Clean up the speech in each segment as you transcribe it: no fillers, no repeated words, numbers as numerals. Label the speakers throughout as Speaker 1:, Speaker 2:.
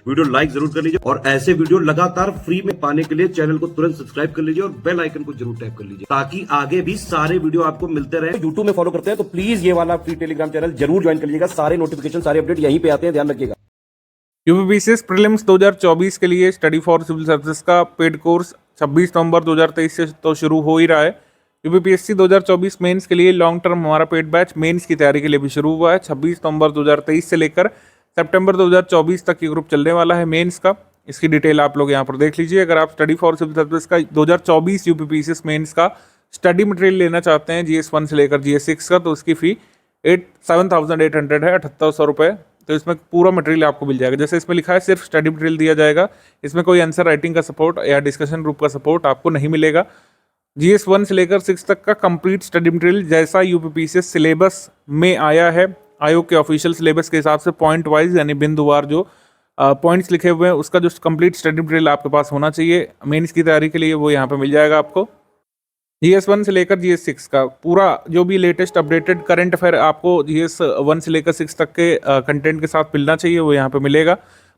Speaker 1: Video like जरूर कर लीजिए और ऐसे वीडियो लगातार फ्री में पाने के लिए चैनल को तुरंत सब्सक्राइब कर लीजिए और बेल आइकन को जरूर टैप कर लीजिए ताकि आगे भी सारे वीडियो आपको मिलते रहे। यूट्यूब में फॉलो करते हैं तो प्लीज ये वाला फ्री टेलीग्राम चैनल जरूर ज्वाइन कर लीजिएगा। सारे नोटिफिकेशन सारे अपडेट यहीं पे आते हैं, ध्यान रखिएगा।
Speaker 2: यूपीपीसीएस प्रीलिम्स 2024 के लिए स्टडी फॉर सिविल सर्विसेज का पेड कोर्स 26 नवंबर 2023 से तो शुरू हो ही रहा है। यूपीपीएससी 2024 मेंस के लिए लॉन्ग टर्म हमारा पेड बैच मेंस की तैयारी के लिए भी शुरू हुआ है। 26 नवंबर 2023 से लेकर सितंबर 2024 तक ये ग्रुप चलने वाला है मेंस का। इसकी डिटेल आप लोग यहाँ पर देख लीजिए। अगर आप स्टडी फॉर सिविल सर्विसेज का 2024 यूपीपीसीएस मेंस का स्टडी मटेरियल लेना चाहते हैं GS1 से लेकर GS6 का, तो उसकी फ़ी 7,800 है, 7800 रुपये। तो इसमें पूरा मटेरियल आपको मिल जाएगा। जैसे इसमें लिखा है सिर्फ स्टडी मटेरियल दिया जाएगा, इसमें कोई आंसर राइटिंग का सपोर्ट या डिस्कशन ग्रुप का सपोर्ट आपको नहीं मिलेगा। GS1 से लेकर 6 तक का कंप्लीट स्टडी मटेरियल जैसा यूपीपीसीएस सिलेबस में आया है, आयोग के ऑफिशियल सिलेबस के हिसाब से पॉइंट वाइज यानी बिंदुवार जो पॉइंट्स लिखे हुए हैं उसका जो कंप्लीट स्टडी मटेरियल आपके पास होना चाहिए मेंस की तैयारी के लिए, वो यहाँ पे मिल जाएगा आपको। GS1 से लेकर GS6 का पूरा जो भी लेटेस्ट अपडेटेड करंट अफेयर आपको GS1 से लेकर 6 तक के कंटेंट के साथ मिलना चाहिए, वो यहाँ पे मिलेगा।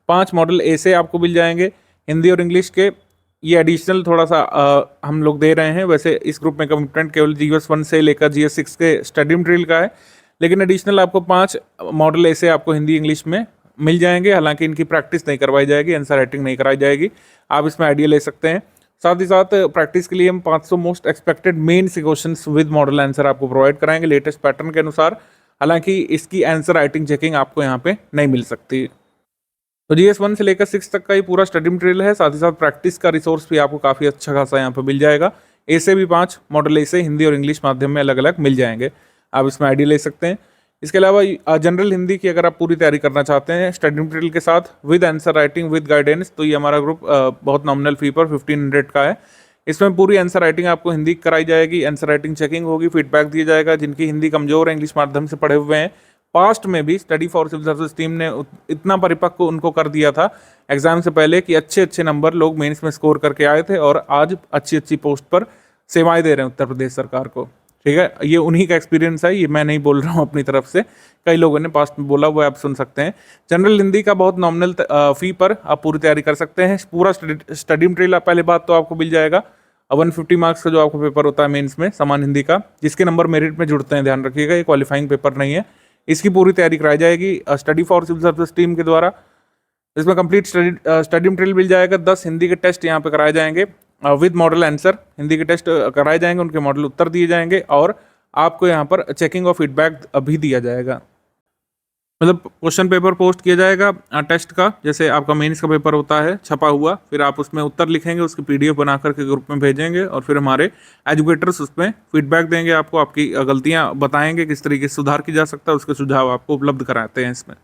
Speaker 2: 5 मॉडल ऐसे आपको मिल जाएंगे हिंदी और इंग्लिश के। ये एडिशनल थोड़ा सा हम लोग दे रहे हैं। वैसे इस ग्रुप में कमिटमेंट केवल GS1 से लेकर GS6 के स्टडी मटेरियल का है, लेकिन एडिशनल आपको 5 मॉडल ऐसे आपको हिंदी इंग्लिश में मिल जाएंगे। हालांकि इनकी प्रैक्टिस नहीं करवाई जाएगी, आंसर राइटिंग नहीं कराई जाएगी, आप इसमें आइडिया ले सकते हैं। साथ ही साथ प्रैक्टिस के लिए हम 500 most expected main questions with model answer आपको प्रोवाइड कराएंगे लेटेस्ट पैटर्न के अनुसार। हालांकि इसकी आंसर राइटिंग चेकिंग आपको यहाँ पे नहीं मिल सकती। तो GS1 से लेकर 6 तक का ये पूरा स्टडी मटेरियल है। साथ ही साथ प्रैक्टिस का रिसोर्स भी आपको काफ़ी अच्छा खासा यहाँ पे मिल जाएगा। ऐसे भी 5 मॉडल ऐसे हिंदी और इंग्लिश माध्यम में अलग अलग मिल जाएंगे, आप इसमें आइडिया ले सकते हैं। इसके अलावा जनरल हिंदी की अगर आप पूरी तैयारी करना चाहते हैं स्टडी मटेरियल के साथ with answer writing with guidance, तो ये हमारा ग्रुप बहुत नॉमिनल फी पर 1500 का है। इसमें पूरी आंसर राइटिंग आपको हिंदी कराई जाएगी, आंसर राइटिंग चेकिंग होगी, फीडबैक दिया जाएगा। जिनकी हिंदी कमजोर है, इंग्लिश माध्यम से पढ़े हुए हैं, पास्ट में भी study for civil services team ने इतना परिपक्व उनको कर दिया था एग्जाम से पहले कि अच्छे अच्छे नंबर लोग मेंस में स्कोर करके आए थे और आज अच्छी अच्छी पोस्ट पर सेवाएं दे रहे हैं उत्तर प्रदेश सरकार को। ठीक है, ये उन्हीं का एक्सपीरियंस है, ये मैं नहीं बोल रहा हूँ अपनी तरफ से, कई लोगों ने पास्ट में बोला, वो आप सुन सकते हैं। जनरल हिंदी का बहुत नॉमिनल फी पर आप पूरी तैयारी कर सकते हैं। पूरा स्टडी मटेरियल पहले बात तो आपको मिल जाएगा। 150 मार्क्स का जो आपको पेपर होता है मेंस में समान हिंदी का, जिसके नंबर मेरिट में जुड़ते हैं, ध्यान रखिएगा, ये क्वालिफाइंग पेपर नहीं है। इसकी पूरी तैयारी कराई जाएगी study for civil services team के द्वारा। इसमें कंप्लीट स्टडी मटेरियल मिल जाएगा। 10 हिंदी के टेस्ट यहाँ पे कराए जाएंगे विद मॉडल आंसर। हिंदी के टेस्ट कराए जाएंगे, उनके मॉडल उत्तर दिए जाएंगे और आपको यहाँ पर चेकिंग और फीडबैक भी दिया जाएगा। मतलब क्वेश्चन पेपर पोस्ट किया जाएगा टेस्ट का, जैसे आपका मेंस का पेपर होता है छपा हुआ, फिर आप उसमें उत्तर लिखेंगे, उसकी PDF बना करके ग्रुप में भेजेंगे और फिर हमारे एजुकेटर्स उसमें फीडबैक देंगे आपको, आपकी गलतियाँ बताएंगे, किस तरीके से सुधार की जा सकता है, उसके सुझाव आपको उपलब्ध कराते हैं इसमें।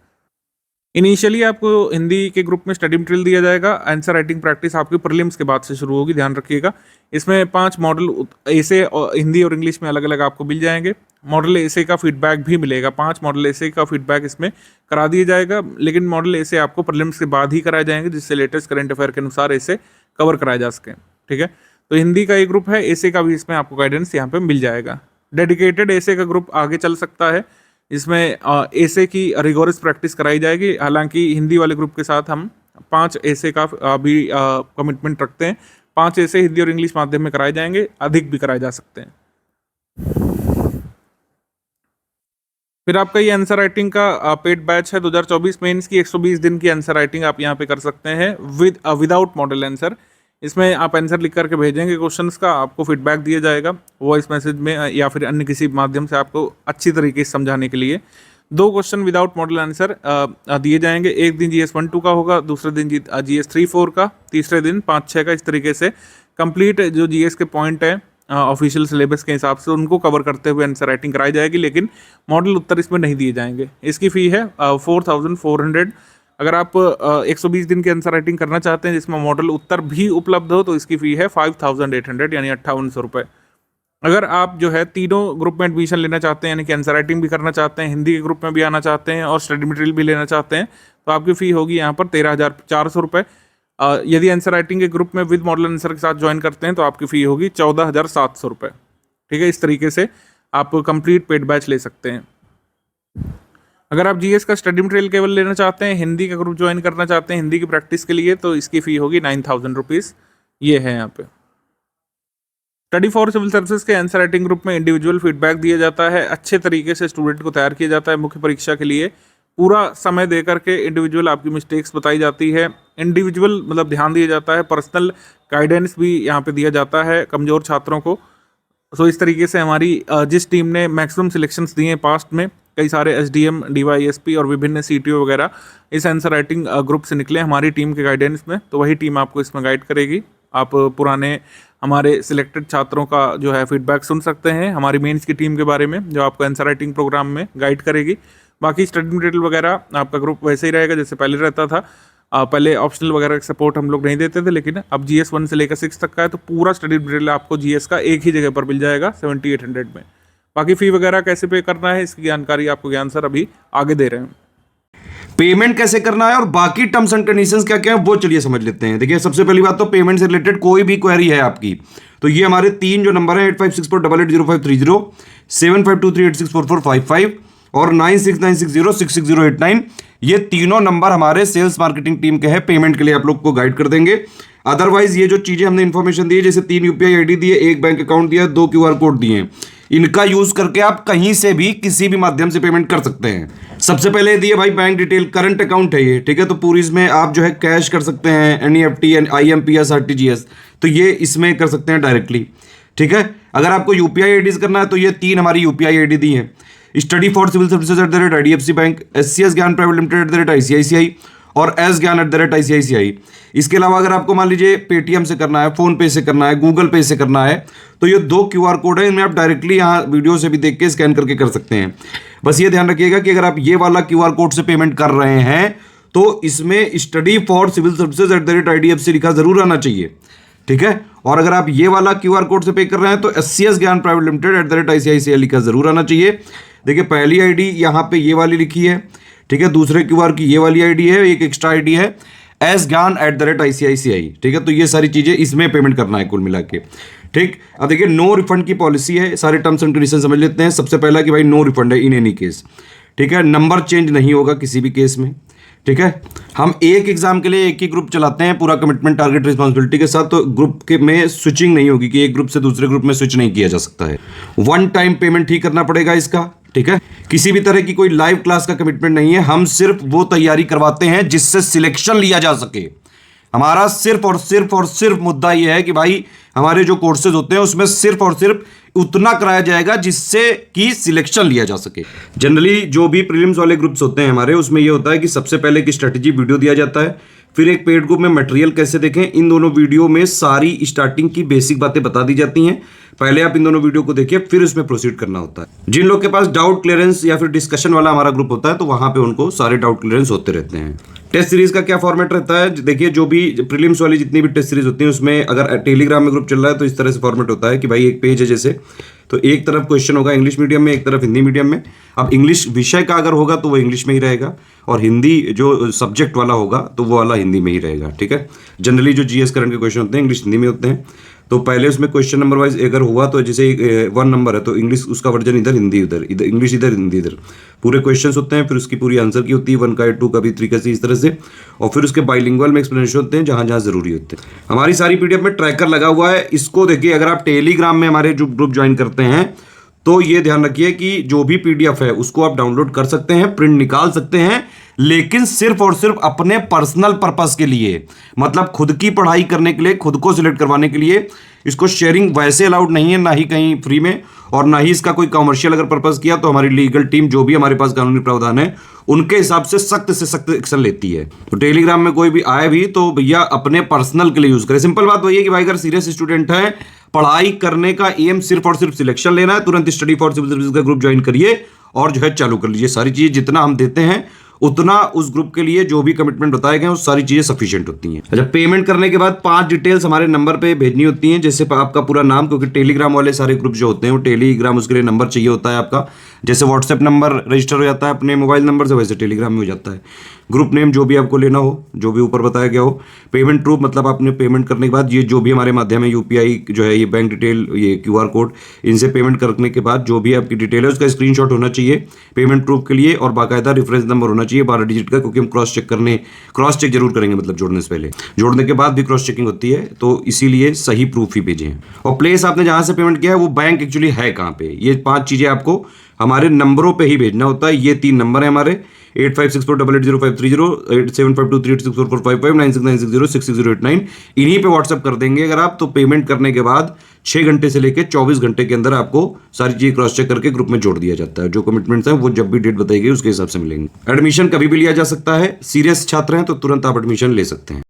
Speaker 2: इनिशियली आपको हिंदी के ग्रुप में स्टडी मटेरियल दिया जाएगा। आंसर राइटिंग प्रैक्टिस आपकी प्रीलिम्स के बाद से शुरू होगी, ध्यान रखिएगा। इसमें 5 मॉडल ऐसे हिंदी और इंग्लिश में अलग अलग आपको मिल जाएंगे। मॉडल ऐसे का फीडबैक भी मिलेगा, 5 मॉडल ऐसे का फीडबैक इसमें करा दिया जाएगा, लेकिन मॉडल ऐसे आपको प्रीलिम्स के बाद ही कराए जाएंगे, जिससे लेटेस्ट करंट अफेयर के अनुसार ऐसे कवर कराए जा सकें। ठीक है, तो हिंदी का एक ग्रुप है, ऐसे का भी इसमें आपको गाइडेंस यहाँ पे मिल जाएगा। डेडिकेटेड ऐसे का ग्रुप आगे चल सकता है, इसमें ऐसे की रिगोरस प्रैक्टिस कराई जाएगी। हालांकि हिंदी वाले ग्रुप के साथ हम 5 ऐसे का भी कमिटमेंट रखते हैं। 5 ऐसे हिंदी और इंग्लिश माध्यम में कराए जाएंगे, अधिक भी कराए जा सकते हैं। फिर आपका ये आंसर राइटिंग का पेड बैच है 2024 मेंस की। 120 दिन की आंसर राइटिंग आप यहाँ पे कर सकते हैं विदाउट मॉडल आंसर। इसमें आप आंसर लिख करके भेजेंगे क्वेश्चंस का, आपको फीडबैक दिया जाएगा वॉइस मैसेज में या फिर अन्य किसी माध्यम से आपको अच्छी तरीके से समझाने के लिए। 2 क्वेश्चन विदाउट मॉडल आंसर दिए जाएंगे। एक दिन GS1-2 का होगा, दूसरे दिन GS3-4 का, तीसरे दिन 5-6 का। इस तरीके से कंप्लीट जो GS के पॉइंट है ऑफिशियल सिलेबस के हिसाब से उनको कवर करते हुए आंसर राइटिंग कराई जाएगी, लेकिन मॉडल उत्तर इसमें नहीं दिए जाएंगे। इसकी फ़ी है 4400। अगर आप 120 दिन की आंसर राइटिंग करना चाहते हैं जिसमें मॉडल उत्तर भी उपलब्ध हो, तो इसकी फ़ी है 5800 यानी 5800 रुपये। अगर आप जो है तीनों ग्रुप में एडमिशन लेना चाहते हैं, यानी कि आंसर राइटिंग भी करना चाहते हैं, हिंदी के ग्रुप में भी आना चाहते हैं और स्टडी मटेरियल भी लेना चाहते हैं, तो आपकी फ़ी होगी यहाँ पर 13,400 रुपये। यदि आंसर राइटिंग के ग्रुप में विद मॉडल आंसर के साथ ज्वाइन करते हैं तो आपकी फ़ी होगी 14,700 रुपये। ठीक है, इस तरीके से आप कंप्लीट पेड बैच ले सकते हैं। अगर आप जीएस का स्टडी मटेरियल केवल लेना चाहते हैं, हिंदी का ग्रुप ज्वाइन करना चाहते हैं हिंदी की प्रैक्टिस के लिए, तो इसकी फ़ी होगी 9000 रुपीज़। ये है यहाँ पे। स्टडी फॉर सिविल सर्विसेज के आंसर राइटिंग ग्रुप में इंडिविजुअल फीडबैक दिया जाता है, अच्छे तरीके से स्टूडेंट को तैयार किया जाता है मुख्य परीक्षा के लिए, पूरा समय दे करके इंडिविजुअल आपकी मिस्टेक्स बताई जाती है, इंडिविजुअल मतलब ध्यान दिया जाता है, पर्सनल गाइडेंस भी यहाँ पे दिया जाता है कमज़ोर छात्रों को। सो इस तरीके से हमारी जिस टीम ने मैक्सिमम सिलेक्शंस दिए हैं पास्ट में, कई सारे एसडीएम, डीवाईएसपी और विभिन्न सीटीओ वगैरह इस आंसर राइटिंग ग्रुप से निकले हमारी टीम के गाइडेंस में, तो वही टीम आपको इसमें गाइड करेगी। आप पुराने हमारे सिलेक्टेड छात्रों का जो है फीडबैक सुन सकते हैं हमारी मेंस की टीम के बारे में, जो आपको आंसर राइटिंग प्रोग्राम में गाइड करेगी। बाकी स्टडी मटेरियल वगैरह आपका ग्रुप वैसे ही रहेगा जैसे पहले रहता था। पहले ऑप्शनल वगैरह का सपोर्ट हम लोग नहीं देते थे, लेकिन अब GS 1 से लेकर 6 तक का है, तो पूरा स्टडी मटेरियल आपको GS का एक ही जगह पर मिल जाएगा 7800 में। बाकी फ़ी वगैरह कैसे पे करना है इसकी जानकारी आपको ज्ञान सर अभी आगे दे रहे हैं।
Speaker 1: पेमेंट कैसे करना है और बाकी टर्म्स एंड कंडीशंस क्या क्या है वो चलिए समझ लेते हैं। देखिए सबसे पहली बात तो पेमेंट से रिलेटेड कोई भी क्वेरी है आपकी, तो ये हमारे 3 जो नंबर है 8564880530, 7523864455 और 9696066089, ये तीनों नंबर हमारे सेल्स मार्केटिंग टीम के हैं, पेमेंट के लिए आप लोग को गाइड कर देंगे। अदरवाइज ये जो चीजें हमने इन्फॉर्मेशन दी है, जैसे 3 UPI ID दिए, 1 बैंक अकाउंट दिया, 2 QR कोड दिए हैं, इनका यूज करके आप कहीं से भी किसी भी माध्यम से पेमेंट कर सकते हैं। सबसे पहले दिए भाई बैंक डिटेल, करंट अकाउंट है ये, ठीक है, तो पूरी इसमें आप जो है कैश कर सकते हैं, NEFT, IMPS, RTGS, तो ये इसमें कर सकते हैं डायरेक्टली, ठीक है। अगर आपको UPI IDs करना है तो ये 3 हमारी UPI ID दी हैं, study for civil services @IDFC bank, SCS Gyan private limited @ICICI और एस ज्ञान @ICICI। इसके अलावा अगर आपको मान लीजिए पेटीएम से करना है, फोन पे से करना है, गूगल पे से करना है, तो ये 2 QR कोड है, इनमें आप डायरेक्टली यहाँ वीडियो से भी देख के स्कैन करके कर सकते हैं। बस ये ध्यान रखिएगा कि अगर आप ये वाला QR कोड से पेमेंट कर रहे हैं तो इसमें study for civil services @IDFC लिखा जरूर आना चाहिए, ठीक है। और अगर आप ये वाला QR कोड से पे कर रहे हैं तो SCS Gyan private limited @ICICI लिखा जरूर आना चाहिए। देखिए पहली ID यहाँ पे ये वाली लिखी है, ठीक है, दूसरे QR की ये वाली ID है, एक एक्स्ट्रा ID है एस ज्ञान @ICICI, ठीक है। तो ये सारी चीजें इसमें पेमेंट करना है कुल मिला के, ठीक। अब देखिए नो रिफंड की पॉलिसी है, सारे टर्म्स एंड कंडीशन समझ लेते हैं। सबसे पहला कि भाई नो रिफंड है इन एनी केस, ठीक है, नंबर चेंज नहीं होगा किसी भी केस में, ठीक है। हम एक एग्जाम के लिए एक ही ग्रुप चलाते हैं पूरा कमिटमेंट टारगेट रिस्पॉन्सिबिलिटी के साथ, तो ग्रुप के में स्विचिंग नहीं होगी कि एक ग्रुप से दूसरे ग्रुप में स्विच नहीं किया जा सकता है। 1 टाइम पेमेंट ही करना पड़ेगा इसका, ठीक है। किसी भी तरह की कोई लाइव क्लास का कमिटमेंट नहीं है, हम सिर्फ वो तैयारी करवाते हैं जिससे सिलेक्शन लिया जा सके। हमारा सिर्फ और सिर्फ मुद्दा यह है कि भाई हमारे जो कोर्सेज होते हैं उसमें सिर्फ और सिर्फ उतना कराया जाएगा जिससे कि सिलेक्शन लिया जा सके। जनरली जो भी प्रीलिम्स वाले ग्रुप्स होते हैं हमारे, उसमें ये होता है कि सबसे पहले एक स्ट्रेटेजी वीडियो दिया जाता है, फिर एक पेड ग्रुप में मटेरियल कैसे देखें, इन दोनों वीडियो में सारी स्टार्टिंग की बेसिक बातें बता दी जाती हैं। पहले आप इन दोनों वीडियो को देखिए, फिर उसमें प्रोसीड करना होता है। जिन लोग के पास डाउट क्लियरेंस या फिर डिस्कशन वाला हमारा ग्रुप होता है तो वहां पे उनको सारे डाउट क्लियरेंस होते रहते हैं। टेस्ट सीरीज का क्या फॉर्मेट रहता है, देखिए जो भी प्रीलिम्स वाली जितनी भी टेस्ट सीरीज होती है उसमें अगर टेलीग्राम में ग्रुप चल रहा है तो इस तरह से फॉर्मेट होता है कि भाई एक पेज है जैसे, तो एक तरफ क्वेश्चन होगा इंग्लिश मीडियम में, एक तरफ हिंदी मीडियम में। अब इंग्लिश विषय का अगर होगा तो वो इंग्लिश में ही रहेगा, और हिंदी जो सब्जेक्ट वाला होगा तो वो वाला हिंदी में ही रहेगा, ठीक है। जनरली जो GS करंट के क्वेश्चन होते हैं इंग्लिश हिंदी में होते हैं, तो पहले उसमें क्वेश्चन नंबर वाइज अगर हुआ तो जैसे 1 नंबर है तो इंग्लिश उसका वर्जन इधर, हिंदी इधर, इधर इंग्लिश इधर, हिंदी इधर, पूरे क्वेश्चंस होते हैं। फिर उसकी पूरी आंसर की होती है, 1 का 2 का भी 3 का इस तरह से, और फिर उसके बाइलिंगुअल में एक्सप्लेनेशन होते हैं जहां जहां जरूरी होते हैं। हमारी सारी PDF में ट्रैकर लगा हुआ है, इसको देखिए। अगर आप टेलीग्राम में हमारे जो ग्रुप ज्वाइन करते हैं तो ये ध्यान रखिए कि जो भी PDF है उसको आप डाउनलोड कर सकते हैं, प्रिंट निकाल सकते हैं, लेकिन सिर्फ और सिर्फ अपने पर्सनल पर्पस के लिए, मतलब खुद की पढ़ाई करने के लिए, खुद को सिलेक्ट करवाने के लिए। इसको शेयरिंग वैसे अलाउड नहीं है, ना ही कहीं फ्री में, और ना ही इसका कोई कमर्शियल अगर पर्पस किया तो हमारी लीगल टीम जो भी हमारे पास कानूनी प्रावधान है उनके हिसाब से सख्त एक्शन लेती है। तो टेलीग्राम में कोई भी आए भी तो भैया अपने पर्सनल के लिए यूज करे। सिंपल बात वही है कि भाई अगर सीरियस स्टूडेंट है, पढ़ाई करने का एम सिर्फ और सिर्फ सिलेक्शन लेना है, तुरंत स्टडी फॉर सिविल सर्विसेज का ग्रुप ज्वाइन करिए और जो है चालू कर लीजिए। सारी चीजें जितना हम देते हैं उतना उस ग्रुप के लिए जो भी कमिटमेंट बताए गए वो सारी चीजें सफिशिएंट होती हैं। अच्छा, पेमेंट करने के बाद 5 डिटेल्स हमारे नंबर पे भेजनी होती हैं, जैसे आपका पूरा नाम, क्योंकि टेलीग्राम वाले सारे ग्रुप जो होते हैं वो टेलीग्राम उसके लिए नंबर चाहिए होता है आपका। जैसे व्हाट्सएप नंबर रजिस्टर हो जाता है अपने मोबाइल नंबर से, वैसे टेलीग्राम में हो जाता है। ग्रुप नेम जो भी आपको लेना हो, जो भी ऊपर बताया गया हो। पेमेंट प्रूफ मतलब आपने पेमेंट करने के बाद ये जो भी हमारे माध्यम है यूपीआई जो है, ये बैंक डिटेल, ये क्यूआर कोड, इनसे पेमेंट करने के बाद जो भी आपकी डिटेल है उसका स्क्रीनशॉट होना चाहिए पेमेंट प्रूफ के लिए, और बाकायदा रेफरेंस नंबर होना चाहिए 12 डिजिट का, क्योंकि हम क्रॉस चेक जरूर करेंगे, मतलब जोड़ने से पहले, जोड़ने के बाद भी क्रॉस चेकिंग होती है, तो इसीलिए सही प्रूफ ही भेजें। और प्लेस आपने जहां से पेमेंट किया है वो बैंक एक्चुअली है कहाँ पे, ये 5 चीजें आपको हमारे नंबरों पे ही भेजना होता है। ये 3 नंबर है हमारे 8564880530, 8752386445, 9696066089। इन्हीं पे व्हाट्सएप कर देंगे अगर आप, तो पेमेंट करने के बाद 6 घंटे से लेकर 24 घंटे के अंदर आपको सारी चीजें क्रॉस चेक करके ग्रुप में जोड़ दिया जाता है। जो कमिटमेंट्स हैं वो जब भी डेट बताई गई उसके हिसाब से मिलेंगे। एडमिशन कभी भी लिया जा सकता है, सीरियस छात्र हैं तो तुरंत आप एडमिशन ले सकते हैं।